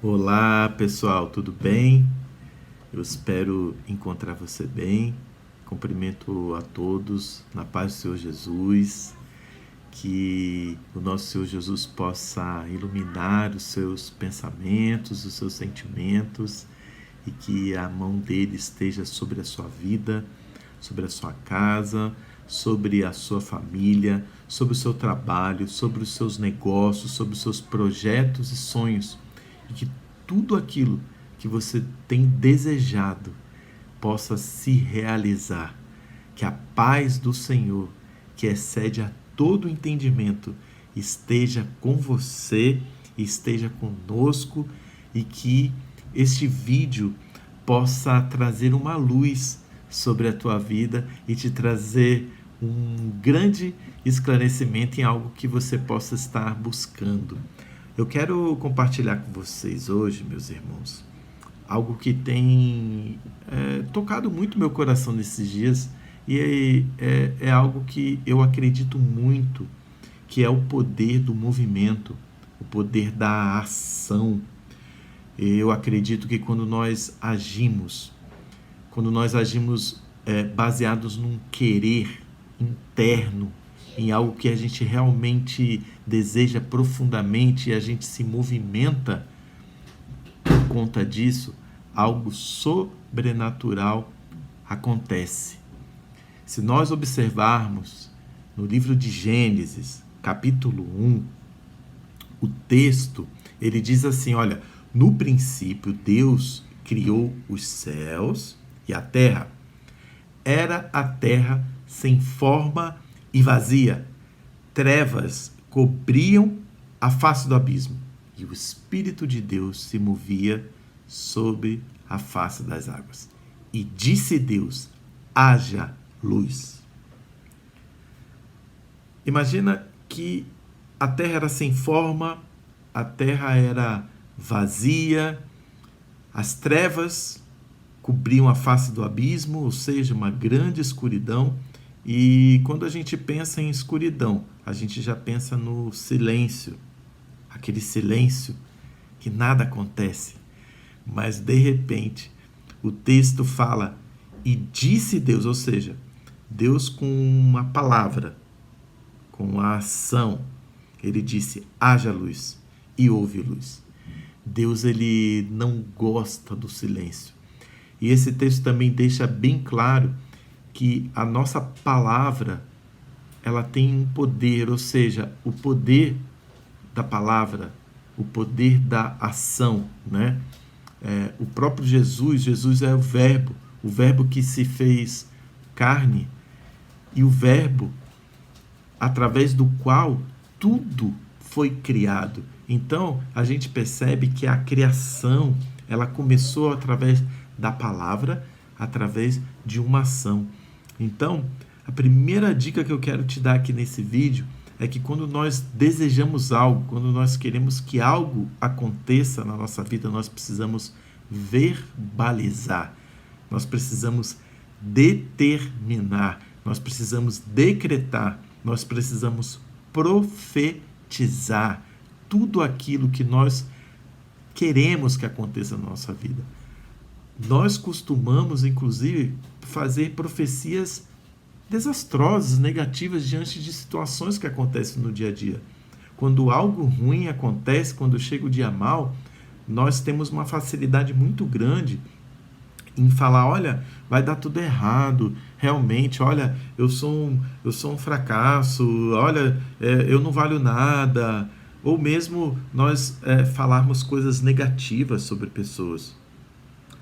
Olá, pessoal, tudo bem? Eu espero encontrar você bem. Cumprimento a todos na paz do Senhor Jesus. Que o nosso Senhor Jesus possa iluminar os seus pensamentos, os seus sentimentos e que a mão dele esteja sobre a sua vida, sobre a sua casa, sobre a sua família, sobre o seu trabalho, sobre os seus negócios, sobre os seus projetos e sonhos, e que tudo aquilo que você tem desejado possa se realizar. Que a paz do Senhor, que excede a todo entendimento, esteja com você, esteja conosco, e que este vídeo possa trazer uma luz sobre a tua vida e te trazer um grande esclarecimento em algo que você possa estar buscando. Eu quero compartilhar com vocês hoje, meus irmãos, algo que tem tocado muito meu coração nesses dias, e é algo que eu acredito muito, que é o poder do movimento, o poder da ação. Eu acredito que quando nós agimos baseados num querer interno, em algo que a gente realmente deseja profundamente, e a gente se movimenta por conta disso, algo sobrenatural acontece. Se nós observarmos no livro de Gênesis, capítulo 1, o texto, ele diz assim, olha, no princípio Deus criou os céus e a terra. Era a terra sem forma e vazia. Trevas cobriam a face do abismo, e o Espírito de Deus se movia sobre a face das águas. E disse Deus, haja luz. Imagina que a terra era sem forma, a terra era vazia, as trevas cobriam a face do abismo, ou seja, uma grande escuridão. E quando a gente pensa em escuridão, a gente já pensa no silêncio, aquele silêncio que nada acontece. Mas de repente, o texto fala, e disse Deus, ou seja, Deus com uma palavra, com a ação, ele disse, haja luz, e houve luz. Deus, ele não gosta do silêncio. E esse texto também deixa bem claro que a nossa palavra, ela tem um poder, ou seja, o poder da palavra, o poder da ação, né? O próprio Jesus é o verbo que se fez carne, e o verbo através do qual tudo foi criado. Então, a gente percebe que a criação, ela começou através da palavra, através de uma ação. Então, a primeira dica que eu quero te dar aqui nesse vídeo é que quando nós desejamos algo, quando nós queremos que algo aconteça na nossa vida, nós precisamos verbalizar, nós precisamos determinar, nós precisamos decretar, nós precisamos profetizar tudo aquilo que nós queremos que aconteça na nossa vida. Nós costumamos, inclusive, fazer profecias desastrosas, negativas, diante de situações que acontecem no dia a dia. Quando algo ruim acontece, quando chega o dia mal, nós temos uma facilidade muito grande em falar, olha, vai dar tudo errado, realmente, olha, eu sou um fracasso, olha, eu não valho nada, ou mesmo nós falarmos coisas negativas sobre pessoas.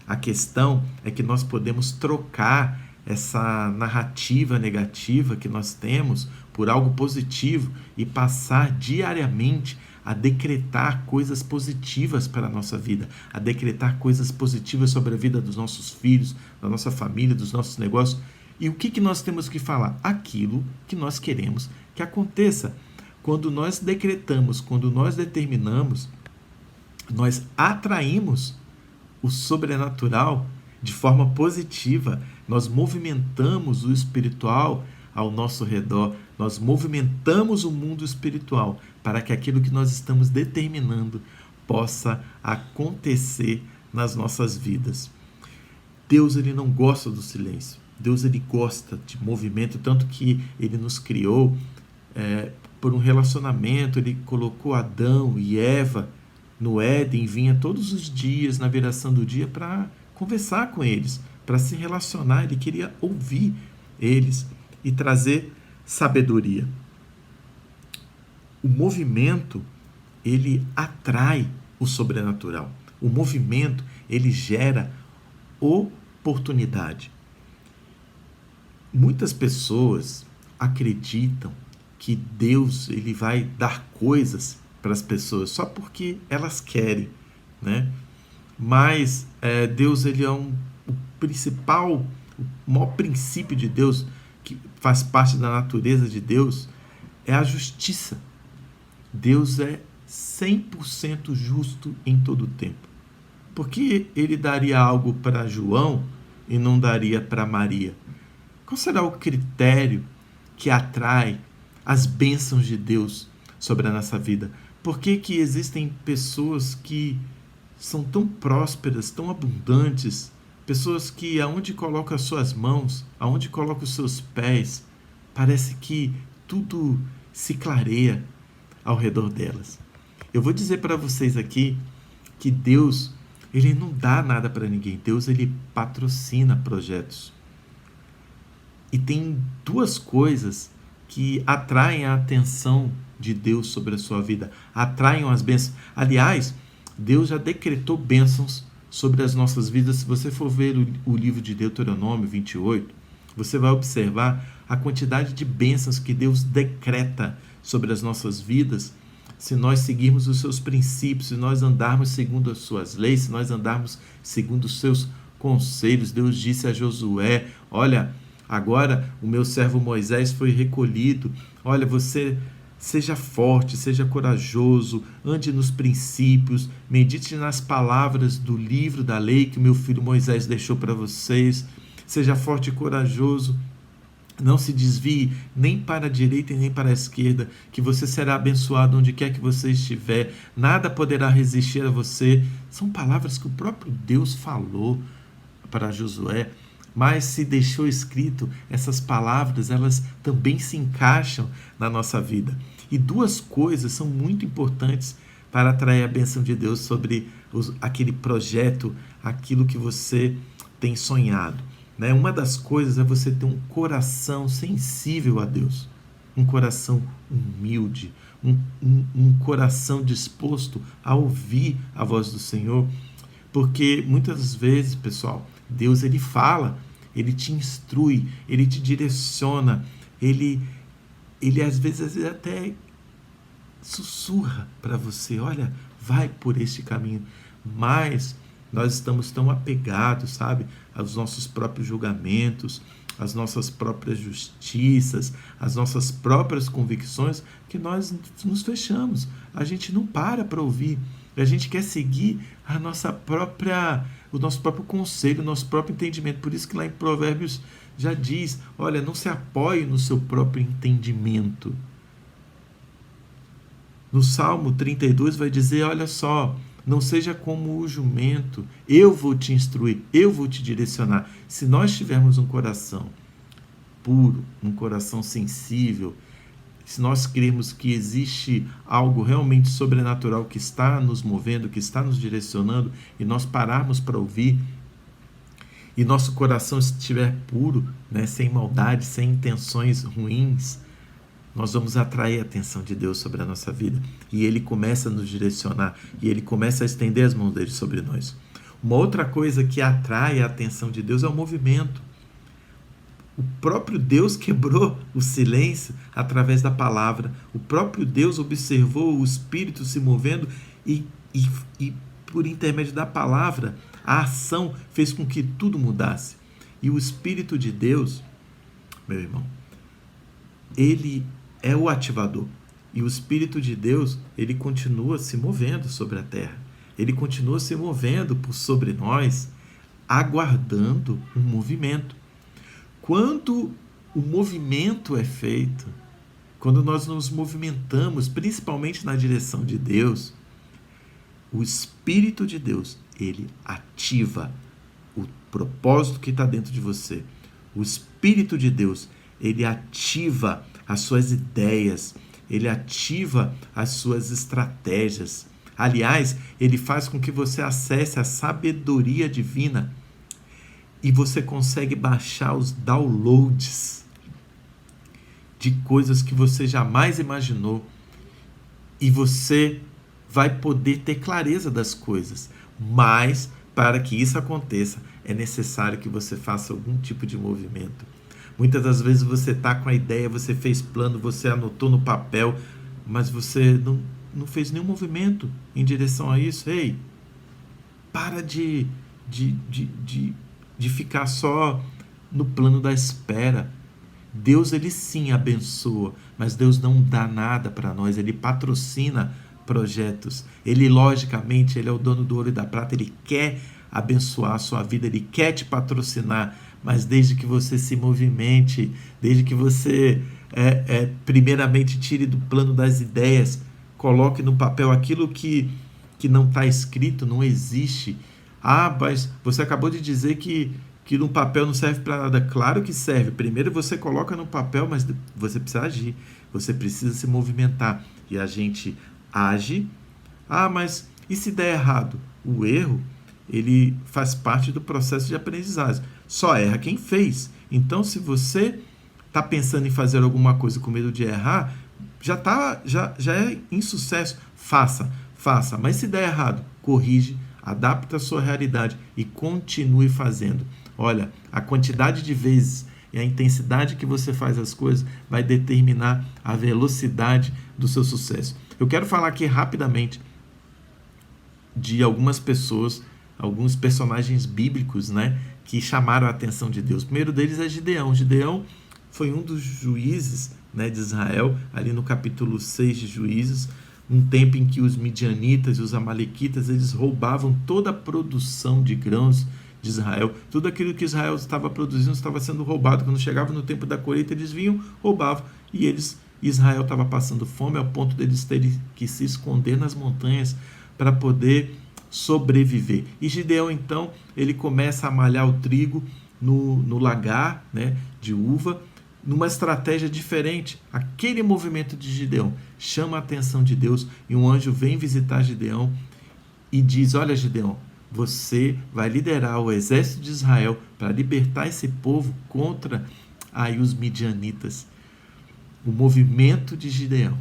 A questão é que nós podemos trocar essa narrativa negativa que nós temos por algo positivo e passar diariamente a decretar coisas positivas para a nossa vida, a decretar coisas positivas sobre a vida dos nossos filhos, da nossa família, dos nossos negócios. E o que nós temos que falar? Aquilo que nós queremos que aconteça. Quando nós decretamos, quando nós determinamos, nós atraímos o sobrenatural de forma positiva. Nós movimentamos o espiritual ao nosso redor, nós movimentamos o mundo espiritual para que aquilo que nós estamos determinando possa acontecer nas nossas vidas. Deus, ele não gosta do silêncio. Deus, ele gosta de movimento, tanto que ele nos criou por um relacionamento. Ele colocou Adão e Eva no Éden, vinha todos os dias, na viração do dia, para conversar com eles, para se relacionar. Ele queria ouvir eles e trazer sabedoria. O movimento, ele atrai o sobrenatural. O movimento, ele gera oportunidade. Muitas pessoas acreditam que Deus, ele vai dar coisas para as pessoas só porque elas querem, né? Mas Deus, ele é o principal, o maior princípio de Deus, que faz parte da natureza de Deus, é a justiça. Deus é 100% justo em todo o tempo. Por que ele daria algo para João e não daria para Maria? Qual será o critério que atrai as bênçãos de Deus sobre a nossa vida? Por que existem pessoas que são tão prósperas, tão abundantes, pessoas que aonde colocam as suas mãos, aonde colocam os seus pés, parece que tudo se clareia ao redor delas? Eu vou dizer para vocês aqui que Deus, ele não dá nada para ninguém. Deus, ele patrocina projetos. E tem duas coisas que atraem a atenção de Deus sobre a sua vida, atraem as bênçãos. Aliás, Deus já decretou bênçãos sobre as nossas vidas. Se você for ver o livro de Deuteronômio 28, você vai observar a quantidade de bênçãos que Deus decreta sobre as nossas vidas, se nós seguirmos os seus princípios, se nós andarmos segundo as suas leis, se nós andarmos segundo os seus conselhos. Deus disse a Josué: olha, agora o meu servo Moisés foi recolhido. Olha, você seja forte, seja corajoso, ande nos princípios, medite nas palavras do livro da lei que o meu filho Moisés deixou para vocês. Seja forte e corajoso. Não se desvie nem para a direita e nem para a esquerda, que você será abençoado onde quer que você estiver. Nada poderá resistir a você. São palavras que o próprio Deus falou para Josué. Mas se deixou escrito, essas palavras, elas também se encaixam na nossa vida. E duas coisas são muito importantes para atrair a bênção de Deus sobre aquele projeto, aquilo que você tem sonhado. Uma das coisas é você ter um coração sensível a Deus, um coração humilde, um coração disposto a ouvir a voz do Senhor, porque muitas vezes, pessoal, Deus, ele fala, ele te instrui, ele te direciona, ele às vezes até sussurra para você: olha, vai por este caminho, mas nós estamos tão apegados, sabe, aos nossos próprios julgamentos, às nossas próprias justiças, às nossas próprias convicções, que nós nos fechamos. A gente não para ouvir. A gente quer seguir o nosso próprio conselho, o nosso próprio entendimento. Por isso que lá em Provérbios já diz: olha, não se apoie no seu próprio entendimento. No Salmo 32 vai dizer: olha só, não seja como o jumento, eu vou te instruir, eu vou te direcionar. Se nós tivermos um coração puro, um coração sensível, se nós crermos que existe algo realmente sobrenatural que está nos movendo, que está nos direcionando, e nós pararmos para ouvir, e nosso coração estiver puro, sem maldade, sem intenções ruins, nós vamos atrair a atenção de Deus sobre a nossa vida. E Ele começa a nos direcionar. E Ele começa a estender as mãos dele sobre nós. Uma outra coisa que atrai a atenção de Deus é o movimento. O próprio Deus quebrou o silêncio através da palavra. O próprio Deus observou o Espírito se movendo e por intermédio da palavra, a ação fez com que tudo mudasse. E o Espírito de Deus, meu irmão, ele é o ativador. E o Espírito de Deus, ele continua se movendo sobre a terra. Ele continua se movendo por sobre nós, aguardando um movimento. Quando o movimento é feito, quando nós nos movimentamos, principalmente na direção de Deus, O Espírito de Deus, ele ativa o propósito que está dentro de você. O Espírito de Deus, ele ativa as suas ideias, ele ativa as suas estratégias. Aliás, ele faz com que você acesse a sabedoria divina e você consegue baixar os downloads de coisas que você jamais imaginou e você vai poder ter clareza das coisas. Mas, para que isso aconteça, é necessário que você faça algum tipo de movimento. Muitas das vezes você está com a ideia, você fez plano, você anotou no papel, mas você não fez nenhum movimento em direção a isso. Ei, para de ficar só no plano da espera. Deus, ele sim abençoa, mas Deus não dá nada para nós, ele patrocina projetos. Ele, logicamente, ele é o dono do ouro e da prata, ele quer abençoar a sua vida, ele quer te patrocinar, mas desde que você se movimente, desde que você primeiramente tire do plano das ideias, coloque no papel aquilo que não está escrito, não existe. Ah, mas você acabou de dizer que no papel não serve para nada. Claro que serve. Primeiro você coloca no papel, mas você precisa agir. Você precisa se movimentar. E a gente age. Ah, mas e se der errado? O erro, ele faz parte do processo de aprendizagem. Só erra quem fez. Então, se você está pensando em fazer alguma coisa com medo de errar, já é insucesso. Faça. Mas se der errado, corrige, adapta a sua realidade e continue fazendo. Olha, a quantidade de vezes e a intensidade que você faz as coisas vai determinar a velocidade do seu sucesso. Eu quero falar aqui rapidamente de algumas pessoas, alguns personagens bíblicos, né, que chamaram a atenção de Deus. O primeiro deles é Gideão. Gideão foi um dos juízes, né, de Israel, ali no capítulo 6 de Juízes, um tempo em que os midianitas e os amalequitas, eles roubavam toda a produção de grãos de Israel. Tudo aquilo que Israel estava produzindo estava sendo roubado. Quando chegava no tempo da colheita, eles vinham, roubavam, e Israel estava passando fome ao ponto deles terem que se esconder nas montanhas para poder sobreviver. E Gideão, então, ele começa a malhar o trigo no lagar, né, de uva, numa estratégia diferente. Aquele movimento de Gideão chama a atenção de Deus, e um anjo vem visitar Gideão e diz: olha, Gideão, você vai liderar o exército de Israel para libertar esse povo contra os midianitas. O movimento de Gideão,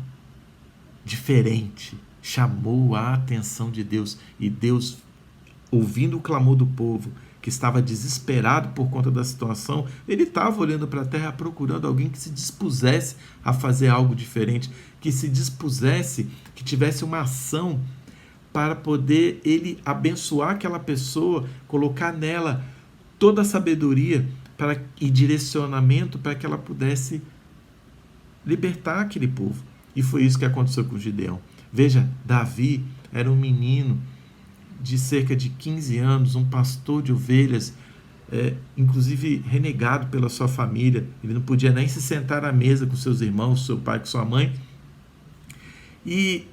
diferente, chamou a atenção de Deus, e Deus, ouvindo o clamor do povo, que estava desesperado por conta da situação, ele estava olhando para a terra procurando alguém que se dispusesse a fazer algo diferente, que se dispusesse, que tivesse uma ação para poder ele abençoar aquela pessoa, colocar nela toda a sabedoria e direcionamento para que ela pudesse libertar aquele povo. E foi isso que aconteceu com Gideão. Veja, Davi era um menino de cerca de 15 anos, um pastor de ovelhas, inclusive renegado pela sua família. Ele não podia nem se sentar à mesa com seus irmãos, seu pai, com sua mãe. E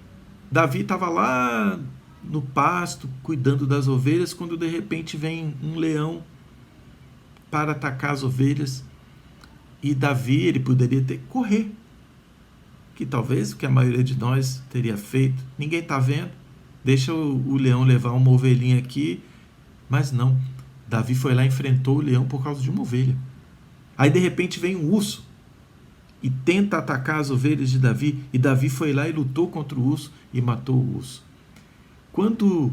Davi estava lá no pasto, cuidando das ovelhas, quando de repente vem um leão para atacar as ovelhas. E Davi, ele poderia correr, que talvez o que a maioria de nós teria feito. Ninguém está vendo, deixa o leão levar uma ovelhinha aqui. Mas não, Davi foi lá e enfrentou o leão por causa de uma ovelha. Aí de repente vem um urso e tenta atacar as ovelhas de Davi, e Davi foi lá e lutou contra o urso e matou o urso. Quando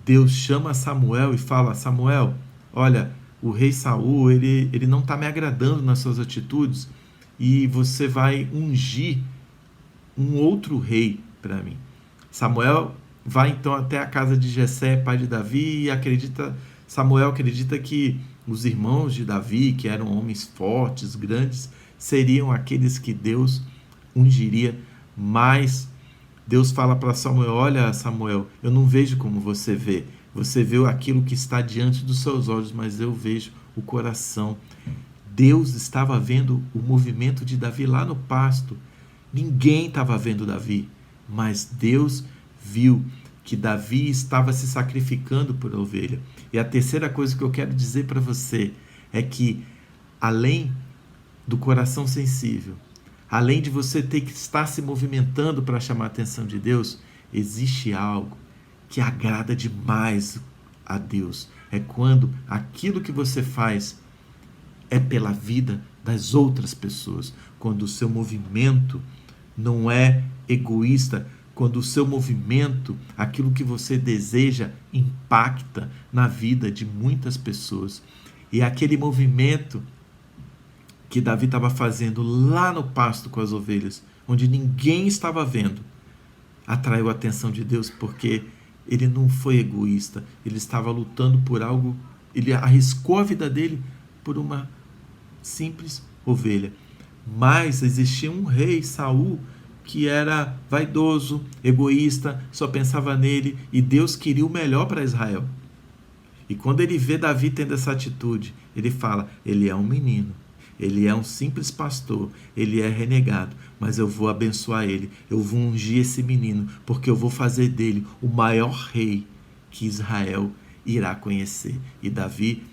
Deus chama Samuel e fala: Samuel, olha, o rei Saul, ele não está me agradando nas suas atitudes, e você vai ungir um outro rei para mim. Samuel vai então até a casa de Jessé, pai de Davi, e Samuel acredita que os irmãos de Davi, que eram homens fortes, grandes, seriam aqueles que Deus ungiria. Mas Deus fala para Samuel: olha, Samuel, eu não vejo como você vê. Você vê aquilo que está diante dos seus olhos, mas eu vejo o coração. Deus estava vendo o movimento de Davi lá no pasto. Ninguém estava vendo Davi, mas Deus viu. que Davi estava se sacrificando por ovelha. E a terceira coisa que eu quero dizer para você é que, além do coração sensível, além de você ter que estar se movimentando para chamar a atenção de Deus, existe algo que agrada demais a Deus. É quando aquilo que você faz é pela vida das outras pessoas, quando o seu movimento não é egoísta, quando o seu movimento, aquilo que você deseja, impacta na vida de muitas pessoas. E aquele movimento que Davi estava fazendo lá no pasto com as ovelhas, onde ninguém estava vendo, atraiu a atenção de Deus, porque ele não foi egoísta, ele estava lutando por algo, ele arriscou a vida dele por uma simples ovelha. Mas existia um rei, Saul, que era vaidoso, egoísta, só pensava nele, e Deus queria o melhor para Israel. E quando ele vê Davi tendo essa atitude, ele fala, ele é um menino, ele é um simples pastor, ele é renegado, mas eu vou abençoar ele, eu vou ungir esse menino, porque eu vou fazer dele o maior rei que Israel irá conhecer. E Davi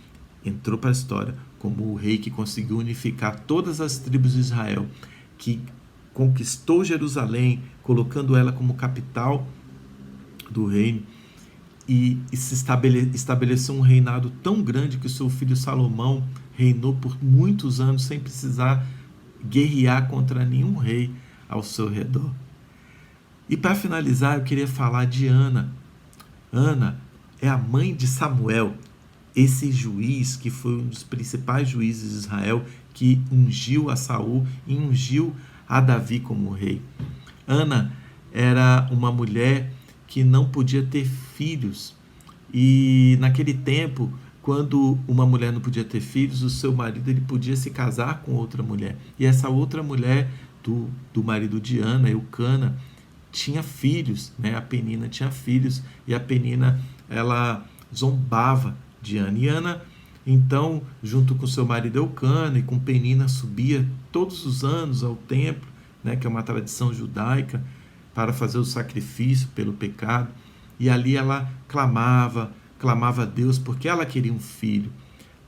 entrou para a história como o rei que conseguiu unificar todas as tribos de Israel, que conquistou Jerusalém, colocando ela como capital do reino, e se estabeleceu um reinado tão grande que o seu filho Salomão reinou por muitos anos sem precisar guerrear contra nenhum rei ao seu redor. E para finalizar, eu queria falar de Ana. Ana é a mãe de Samuel, esse juiz que foi um dos principais juízes de Israel, que ungiu a Saul e ungiu a Davi como rei. Ana era uma mulher que não podia ter filhos. E naquele tempo, quando uma mulher não podia ter filhos, o seu marido ele podia se casar com outra mulher. E essa outra mulher do marido de Ana, Eucana, tinha filhos, né? A Penina tinha filhos, e a Penina ela zombava de Ana. E Ana, então, junto com seu marido Eucana e com Penina, subia todos os anos ao templo, né? Que é uma tradição judaica, para fazer o sacrifício pelo pecado, e ali ela clamava a Deus, porque ela queria um filho.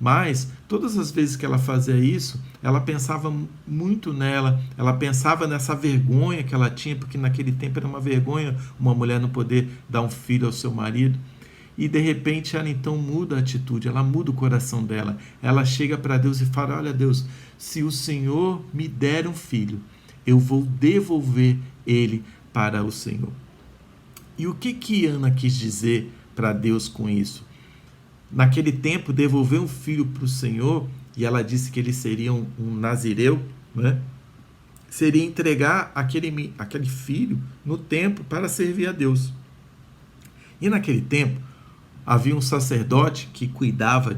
Mas, todas as vezes que ela fazia isso, ela pensava muito nela, ela pensava nessa vergonha que ela tinha, porque naquele tempo era uma vergonha uma mulher não poder dar um filho ao seu marido. E de repente ela então muda a atitude, ela muda o coração dela, ela chega para Deus e fala, olha Deus, se o Senhor me der um filho, eu vou devolver ele para o Senhor. E o que Ana quis dizer para Deus com isso? Naquele tempo, devolver um filho para o Senhor, e ela disse que ele seria um nazireu, né? Seria entregar aquele filho no templo para servir a Deus. E naquele tempo, havia um sacerdote que cuidava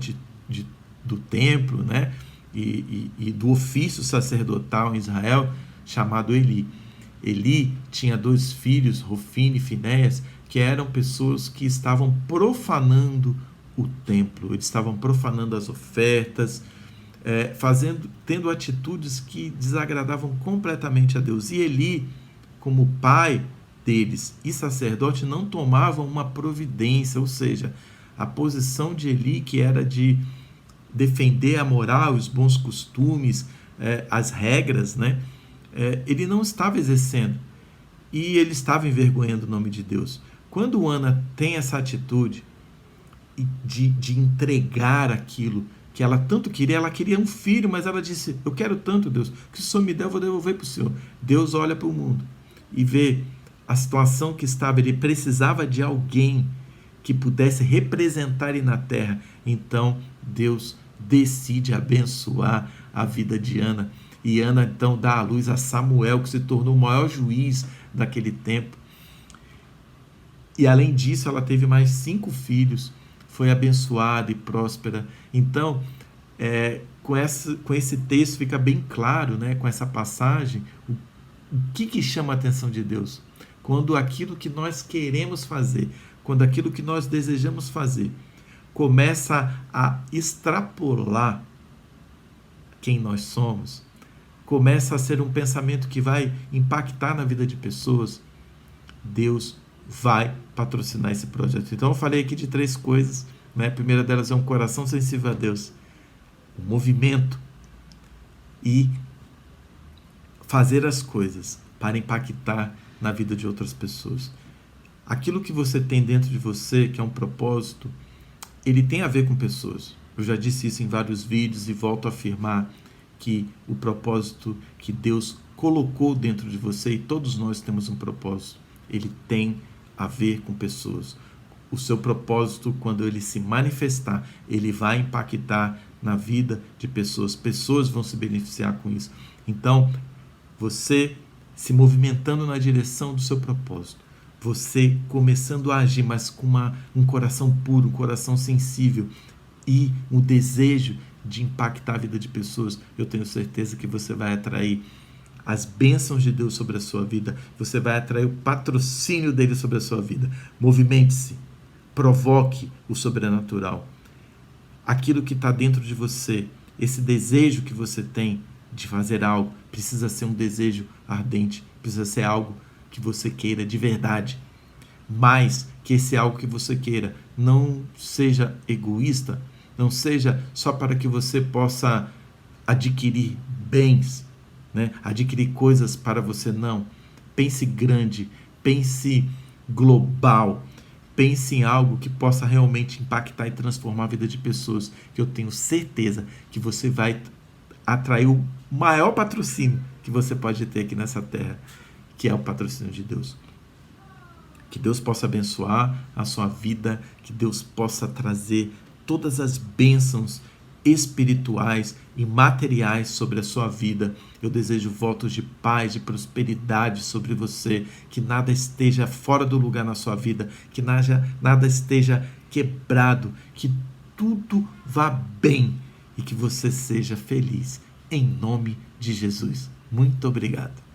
do templo, né? E do ofício sacerdotal em Israel, chamado Eli. Eli tinha 2 filhos, Rofine e Finéias, que eram pessoas que estavam profanando o templo, eles estavam profanando as ofertas, tendo atitudes que desagradavam completamente a Deus. E Eli, como pai deles e sacerdote, não tomavam uma providência, ou seja, a posição de Eli, que era de defender a moral, os bons costumes, as regras, né? Ele não estava exercendo, e ele estava envergonhando o nome de Deus. Quando Ana tem essa atitude de entregar aquilo que ela tanto queria, ela queria um filho, mas ela disse, eu quero tanto, Deus, que se o Senhor me der, eu vou devolver para o Senhor. Deus olha para o mundo e vê a situação que estava, ele precisava de alguém que pudesse representar ele na terra. Então Deus decide abençoar a vida de Ana. E Ana então dá à luz a Samuel, que se tornou o maior juiz daquele tempo. E além disso, ela teve mais 5 filhos, foi abençoada e próspera. Então, com esse texto fica bem claro, né, com essa passagem, o que chama a atenção de Deus. Quando aquilo que nós queremos fazer, quando aquilo que nós desejamos fazer, começa a extrapolar quem nós somos, começa a ser um pensamento que vai impactar na vida de pessoas, Deus vai patrocinar esse projeto. Então eu falei aqui de 3 coisas, né? A primeira delas é um coração sensível a Deus, o movimento e fazer as coisas para impactar na vida de outras pessoas. Aquilo que você tem dentro de você, que é um propósito, ele tem a ver com pessoas. Eu já disse isso em vários vídeos e volto a afirmar que o propósito que Deus colocou dentro de você, e todos nós temos um propósito, ele tem a ver com pessoas. O seu propósito, quando ele se manifestar, ele vai impactar na vida de pessoas. Pessoas vão se beneficiar com isso. Então, você se movimentando na direção do seu propósito, você começando a agir, mas com um coração puro, um coração sensível e um desejo de impactar a vida de pessoas, eu tenho certeza que você vai atrair as bênçãos de Deus sobre a sua vida, você vai atrair o patrocínio dele sobre a sua vida. Movimente-se, provoque o sobrenatural. Aquilo que está dentro de você, esse desejo que você tem de fazer algo, precisa ser um desejo ardente, precisa ser algo que você queira de verdade. Mas que esse algo que você queira não seja egoísta, não seja só para que você possa adquirir bens, né? Adquirir coisas para você, não. Pense grande, pense global, pense em algo que possa realmente impactar e transformar a vida de pessoas, que eu tenho certeza que você vai atrair o maior patrocínio que você pode ter aqui nessa terra, que é o patrocínio de Deus. Que Deus possa abençoar a sua vida, que Deus possa trazer todas as bênçãos espirituais e materiais sobre a sua vida. Eu desejo votos de paz, de prosperidade sobre você, que nada esteja fora do lugar na sua vida, que nada esteja quebrado, que tudo vá bem e que você seja feliz. Em nome de Jesus. Muito obrigado.